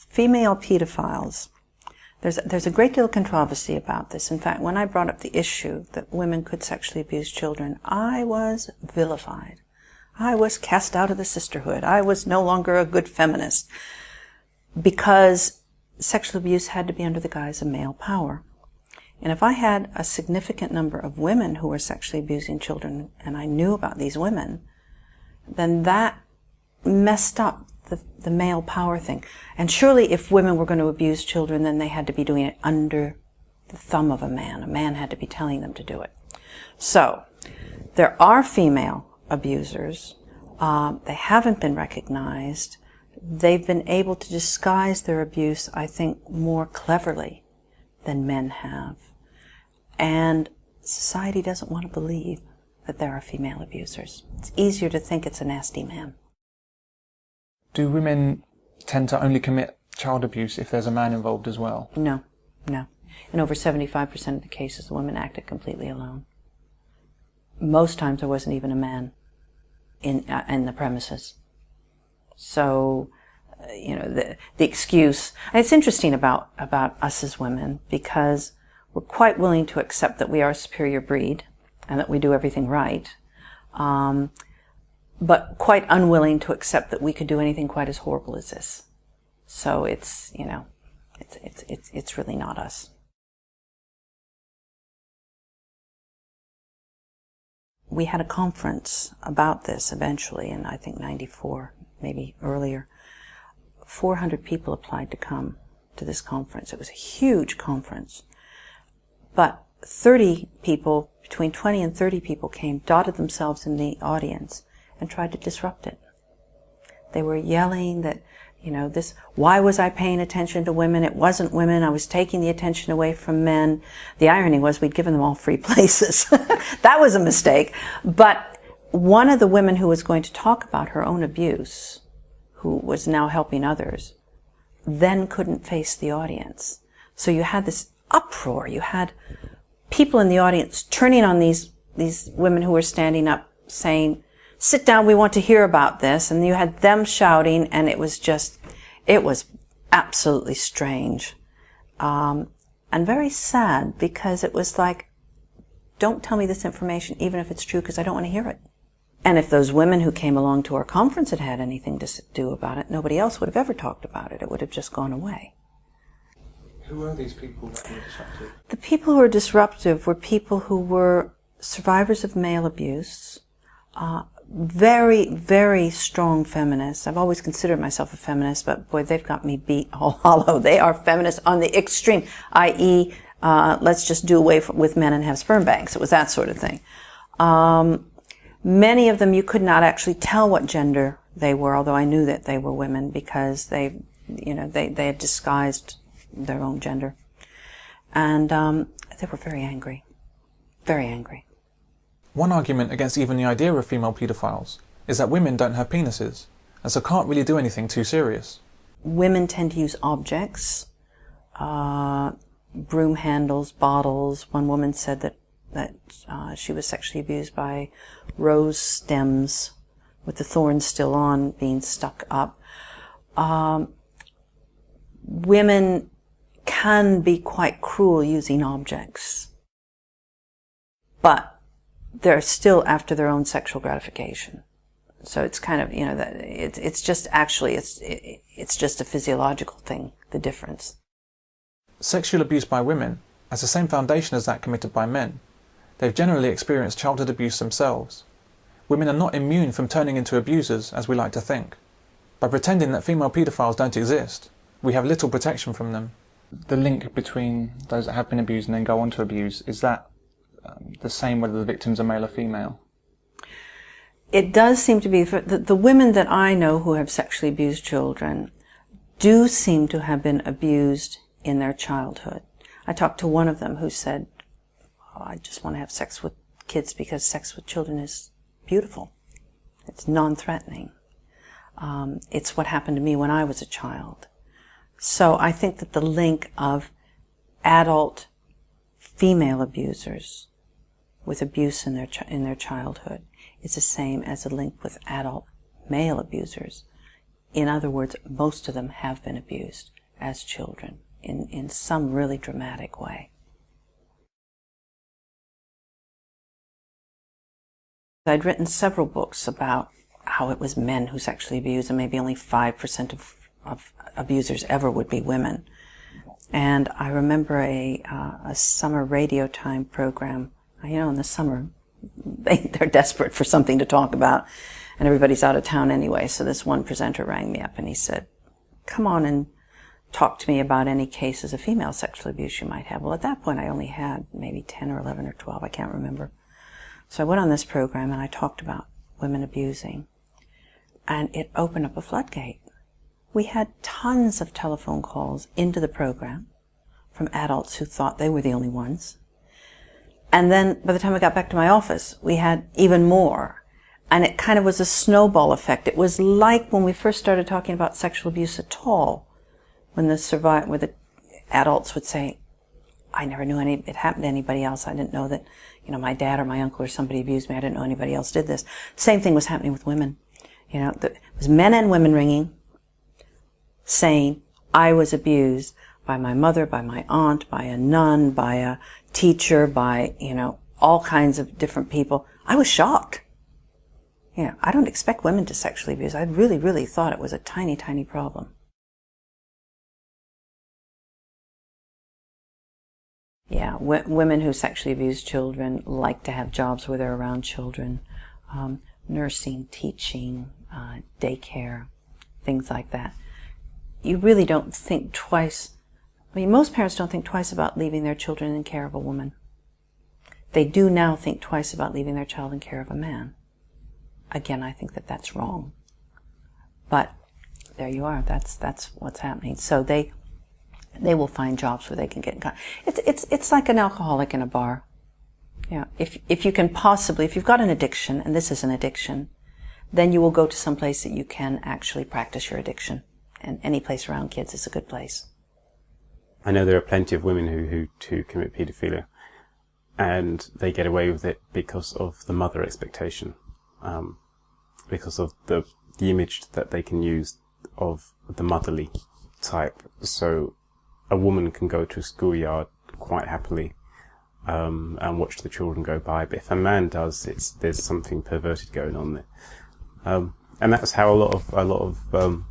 Female pedophiles. There's a great deal of controversy about this. In fact, when I brought up the issue that women could sexually abuse children, I was vilified. I was cast out of the sisterhood. I was no longer a good feminist because sexual abuse had to be under the guise of male power. And if I had a significant number of women who were sexually abusing children and I knew about these women, then that messed up the male power thing. And surely if women were going to abuse children, then they had to be doing it under the thumb of a man. A man had to be telling them to do it. So, there are female abusers. They haven't been recognized. They've been able to disguise their abuse, I think, more cleverly than men have. And society doesn't want to believe that there are female abusers. It's easier to think it's a nasty man. Do women tend to only commit child abuse if there's a man involved as well? No. In over 75% of the cases, the women acted completely alone. Most times there wasn't even a man in the premises. So, the excuse, and it's interesting about us as women, because we're quite willing to accept that we are a superior breed and that we do everything right, but quite unwilling to accept that we could do anything quite as horrible as this. So it's really not us. We had a conference about this eventually in, I think, 94, maybe earlier. 400 people applied to come to this conference. It was a huge conference. But 30 people, between 20 and 30 people came, dotted themselves in the audience, and tried to disrupt it. They were yelling that, why was I paying attention to women? It wasn't women. I was taking the attention away from men. The irony was we'd given them all free places. That was a mistake. But one of the women who was going to talk about her own abuse, who was now helping others, then couldn't face the audience. So you had this uproar. You had people in the audience turning on these women who were standing up saying, "Sit down, we want to hear about this." And you had them shouting, and it was absolutely strange. And very sad, because it was like, don't tell me this information, even if it's true, because I don't want to hear it. And if those women who came along to our conference had had anything to do about it, nobody else would have ever talked about it. It would have just gone away. Who are these people that were disruptive? The people who were disruptive were people who were survivors of male abuse, very, very strong feminists. I've always considered myself a feminist, but boy, they've got me beat all hollow. They are feminists on the extreme, i.e., let's just do away with men and have sperm banks. It was that sort of thing. Many of them, you could not actually tell what gender they were, although I knew that they were women, because they had disguised their own gender. And they were very angry. Very angry. One argument against even the idea of female paedophiles is that women don't have penises, and so can't really do anything too serious. Women tend to use objects, broom handles, bottles. One woman said that she was sexually abused by rose stems with the thorns still on, being stuck up. Women can be quite cruel using objects, but they're still after their own sexual gratification. So it's kind of, that it's just a physiological thing, the difference. Sexual abuse by women has the same foundation as that committed by men. They've generally experienced childhood abuse themselves. Women are not immune from turning into abusers, as we like to think. By pretending that female paedophiles don't exist, we have little protection from them. The link between those that have been abused and then go on to abuse, is that the same whether the victims are male or female? It does seem to be, the women that I know who have sexually abused children do seem to have been abused in their childhood. I talked to one of them who said, I just want to have sex with kids because sex with children is beautiful. It's non-threatening. It's what happened to me when I was a child. So I think that the link of adult female abusers with abuse in their childhood is the same as a link with adult male abusers In other words, most of them have been abused as children in some really dramatic way. I'd written several books about how it was men who sexually abused, and maybe only 5% of abusers ever would be women. And I remember a summer radio time program. You know, in the summer, they're desperate for something to talk about, and everybody's out of town anyway. So this one presenter rang me up and he said, "Come on and talk to me about any cases of female sexual abuse you might have." Well, at that point, I only had maybe 10 or 11 or 12. I can't remember. So I went on this program and I talked about women abusing, and it opened up a floodgate. We had tons of telephone calls into the program from adults who thought they were the only ones. And then by the time I got back to my office, we had even more. And it kind of was a snowball effect. It was like when we first started talking about sexual abuse at all, when the adults would say, "I never knew it happened to anybody else. I didn't know that, my dad or my uncle or somebody abused me. I didn't know anybody else did this." Same thing was happening with women. It was men and women ringing, saying, "I was abused by my mother, by my aunt, by a nun, by a teacher, by, all kinds of different people." I was shocked. I don't expect women to sexually abuse. I really, really thought it was a tiny, tiny problem. Yeah, women who sexually abuse children like to have jobs where they're around children. Nursing, teaching, daycare, things like that. You really don't think twice. Most parents don't think twice about leaving their children in care of a woman. They do now think twice about leaving their child in care of a man. Again, I think that that's wrong. But there you are. That's what's happening. So they will find jobs where they can get in contact. It's like an alcoholic in a bar. If you can possibly, if you've got an addiction, and this is an addiction, then you will go to some place that you can actually practice your addiction. And any place around kids is a good place. I know there are plenty of women who commit paedophilia, and they get away with it because of the mother expectation, because of the image that they can use of the motherly type. So a woman can go to a schoolyard quite happily and watch the children go by, but if a man does, there's something perverted going on there, and that's how a lot of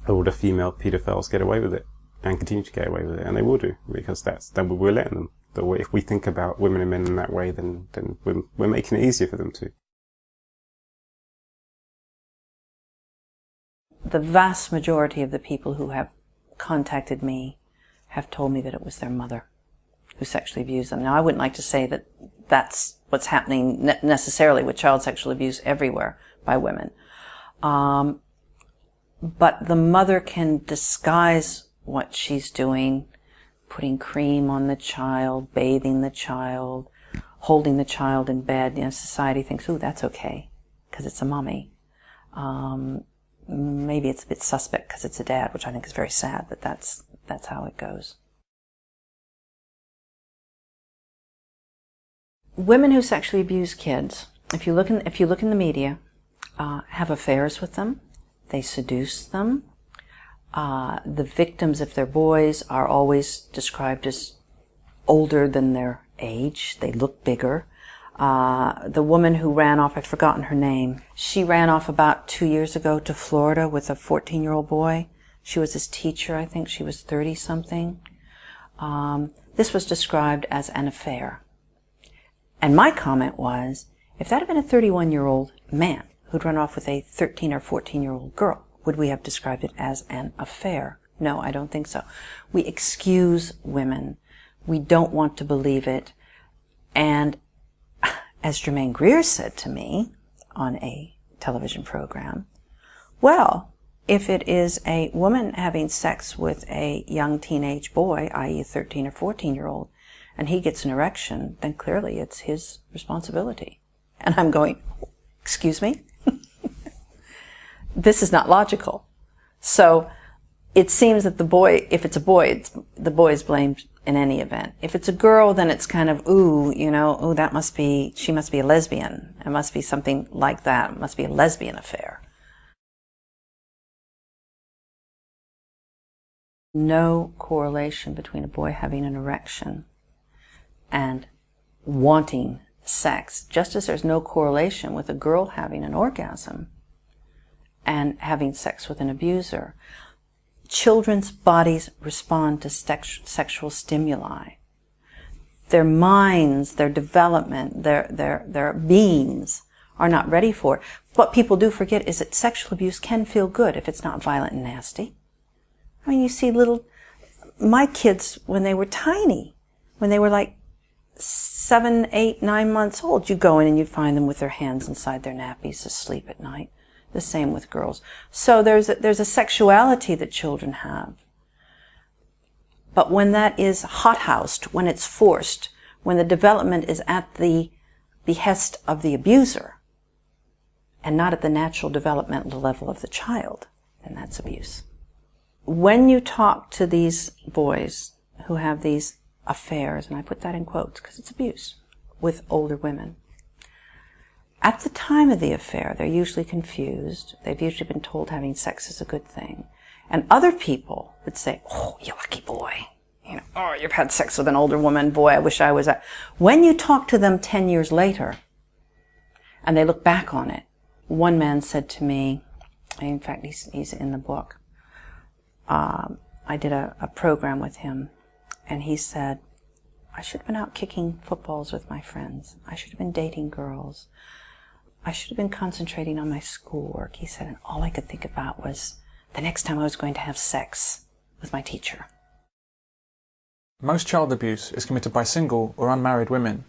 older female paedophiles get away with it and continue to get away with it, and they will do, because then we're letting them. If we think about women and men in that way, then we're making it easier for them to. The vast majority of the people who have contacted me have told me that it was their mother who sexually abused them. Now, I wouldn't like to say that that's what's happening necessarily with child sexual abuse everywhere by women. But the mother can disguise what she's doing, putting cream on the child, bathing the child, holding the child in bed. Society thinks, "Ooh, that's okay, because it's a mommy." Maybe it's a bit suspect because it's a dad, which I think is very sad, but that's how it goes. Women who sexually abuse kids, if you look in the media, have affairs with them. They seduce them. The victims, if they're boys, are always described as older than their age. They look bigger. The woman who ran off, I've forgotten her name, she ran off about 2 years ago to Florida with a 14-year-old boy. She was his teacher. I think she was 30-something. This was described as an affair. And my comment was, if that had been a 31-year-old man who'd run off with a 13 or 14-year-old girl, would we have described it as an affair? No, I don't think so. We excuse women. We don't want to believe it. And as Germaine Greer said to me on a television program, well, if it is a woman having sex with a young teenage boy, i.e. a 13 or 14-year-old, and he gets an erection, then clearly it's his responsibility. And I'm going, excuse me? This is not logical. So it seems that the boy, if it's a boy, the boy is blamed in any event. If it's a girl, then it's kind of, she must be a lesbian. It must be something like that. It must be a lesbian affair. No correlation between a boy having an erection and wanting sex, just as there's no correlation with a girl having an orgasm and having sex with an abuser. Children's bodies respond to sexual stimuli. Their minds, their development, their beings are not ready for it. What people do forget is that sexual abuse can feel good if it's not violent and nasty. I mean, you see my kids, when they were tiny, when they were like 7, 8, 9 months old, you go in and you find them with their hands inside their nappies asleep at night. The same with girls. So there's a sexuality that children have. But when that is hothoused, when it's forced, when the development is at the behest of the abuser and not at the natural developmental level of the child, then that's abuse. When you talk to these boys who have these affairs, and I put that in quotes because it's abuse, with older women, at the time of the affair, they're usually confused. They've usually been told having sex is a good thing. And other people would say, oh, you lucky boy. Oh, you've had sex with an older woman. Boy, I wish I was that. When you talk to them 10 years later, and they look back on it, one man said to me, in fact, he's in the book, I did a program with him, and he said, I should have been out kicking footballs with my friends. I should have been dating girls. I should have been concentrating on my schoolwork. He said, and all I could think about was the next time I was going to have sex with my teacher. Most child abuse is committed by single or unmarried women.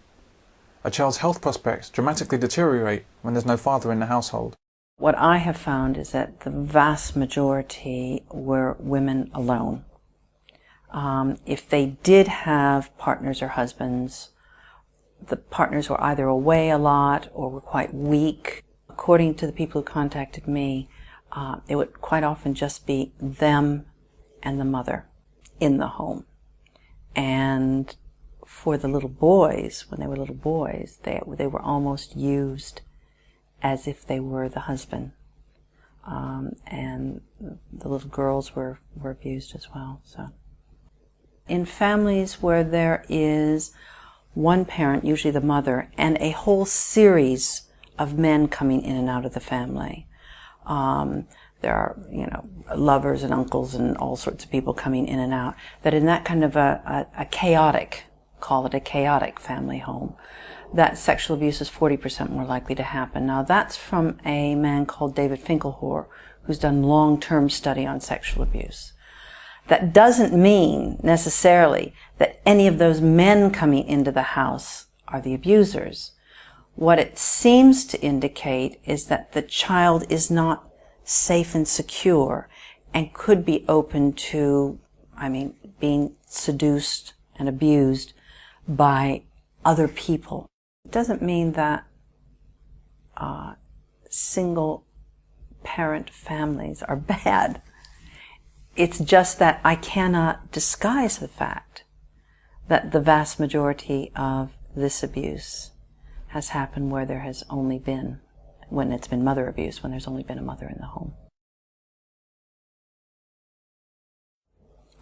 A child's health prospects dramatically deteriorate when there's no father in the household. What I have found is that the vast majority were women alone. If they did have partners or husbands, the partners were either away a lot or were quite weak. According to the people who contacted me, it would quite often just be them and the mother in the home. And for the little boys, when they were little boys, they were almost used as if they were the husband. And the little girls were abused as well. So, in families where there is one parent, usually the mother, and a whole series of men coming in and out of the family, there are, lovers and uncles and all sorts of people coming in and out, that in that kind of a chaotic, call it a chaotic family home, that sexual abuse is 40% more likely to happen. Now, that's from a man called David Finkelhor, who's done long-term study on sexual abuse. That doesn't mean necessarily that any of those men coming into the house are the abusers. What it seems to indicate is that the child is not safe and secure and could be open to, being seduced and abused by other people. It doesn't mean that single parent families are bad. It's just that I cannot disguise the fact that the vast majority of this abuse has happened where there has only been, when it's been mother abuse, when there's only been a mother in the home.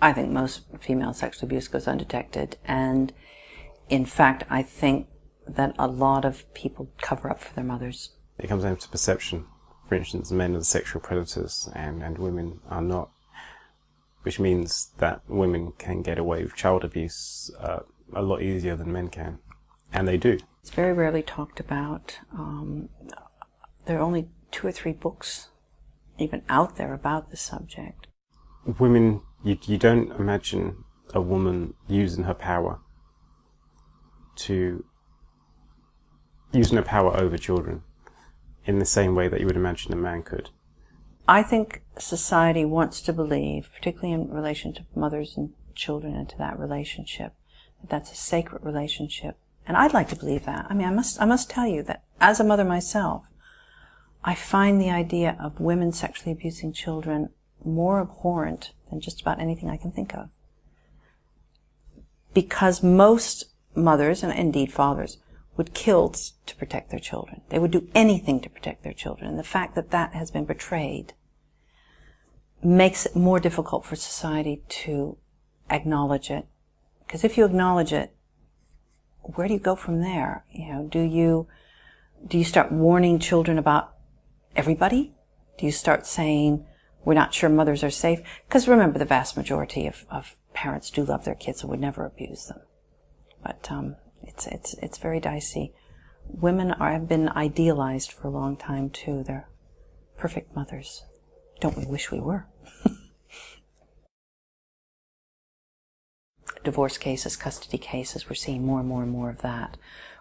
I think most female sexual abuse goes undetected, and in fact, I think that a lot of people cover up for their mothers. It comes down to perception. For instance, men are the sexual predators and women are not, which means that women can get away with child abuse a lot easier than men can, and they do. It's very rarely talked about. There are only 2 or 3 books even out there about the subject. Women, you don't imagine a woman using her power over children in the same way that you would imagine a man could. I think society wants to believe, particularly in relation to mothers and children and to that relationship, that that's a sacred relationship. And I'd like to believe that. I must tell you that as a mother myself, I find the idea of women sexually abusing children more abhorrent than just about anything I can think of. Because most mothers, and indeed fathers, would kill to protect their children. They would do anything to protect their children. And the fact that that has been portrayed makes it more difficult for society to acknowledge it. Because if you acknowledge it, where do you go from there? Do you start warning children about everybody? Do you start saying, we're not sure mothers are safe? Because remember, the vast majority of parents do love their kids and would never abuse them. But it's very dicey. Women have been idealized for a long time too. They're perfect mothers. Don't we wish we were? Divorce cases, custody cases, we're seeing more and more and more of that,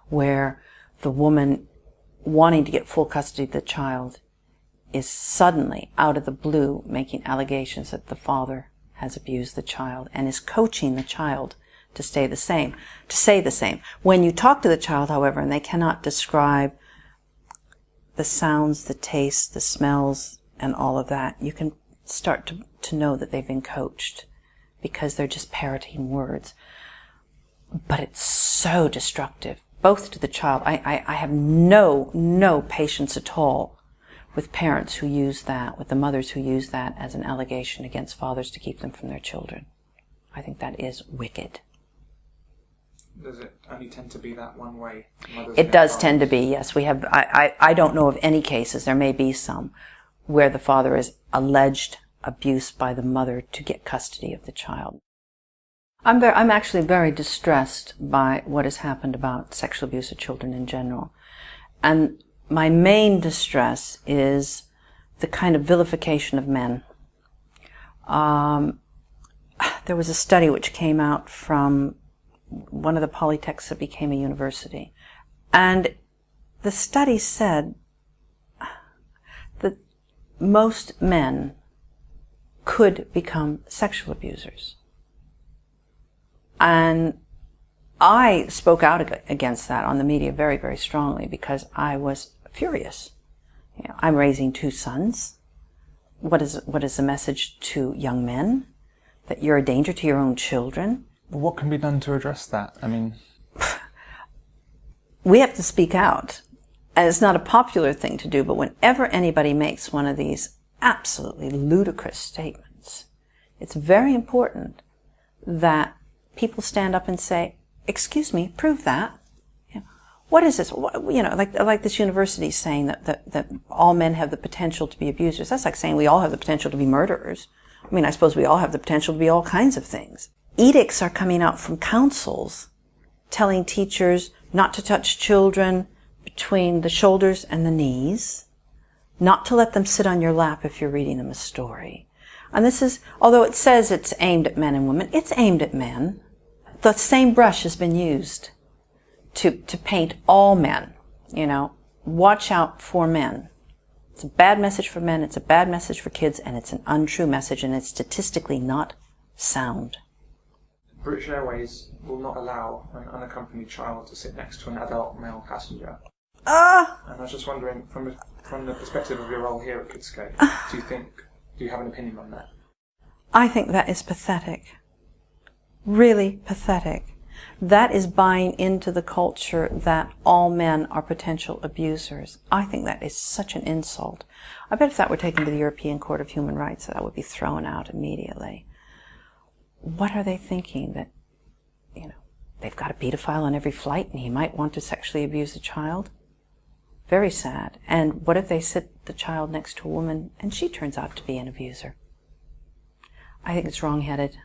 where the woman wanting to get full custody of the child is suddenly, out of the blue, making allegations that the father has abused the child and is coaching the child to say the same. When you talk to the child, however, and they cannot describe the sounds, the tastes, the smells, and all of that, you can start to know that they've been coached, because they're just parroting words. But it's so destructive, both to the child. I have no patience at all with parents who use that, with the mothers who use that as an allegation against fathers to keep them from their children. I think that is wicked. Does it only tend to be that one way? It does tend to be, yes. We have. I don't know of any cases, there may be some, where the father is alleged abuse by the mother to get custody of the child. I'm actually very distressed by what has happened about sexual abuse of children in general. And my main distress is the kind of vilification of men. There was a study which came out from one of the polytechs that became a university. And the study said that most men could become sexual abusers. And I spoke out against that on the media very, very strongly, because I was furious. I'm raising 2 sons. What is the message to young men? That you're a danger to your own children? What can be done to address that? I mean, we have to speak out. And it's not a popular thing to do, but whenever anybody makes one of these absolutely ludicrous statements, it's very important that people stand up and say, excuse me, prove that. What is this? Like this university saying that all men have the potential to be abusers. That's like saying we all have the potential to be murderers. I mean, I suppose we all have the potential to be all kinds of things. Edicts are coming out from councils telling teachers not to touch children between the shoulders and the knees, not to let them sit on your lap if you're reading them a story. And this is, although it says it's aimed at men and women, it's aimed at men. The same brush has been used to paint all men. Watch out for men. It's a bad message for men, it's a bad message for kids, and it's an untrue message, and it's statistically not sound. British Airways will not allow an unaccompanied child to sit next to an adult male passenger. And I was just wondering, from the perspective of your role here at Kidscape, do you have an opinion on that? I think that is pathetic. Really pathetic. That is buying into the culture that all men are potential abusers. I think that is such an insult. I bet if that were taken to the European Court of Human Rights, that would be thrown out immediately. What are they thinking? That, they've got a pedophile on every flight and he might want to sexually abuse a child? Very sad. And what if they sit the child next to a woman and she turns out to be an abuser? I think it's wrong-headed.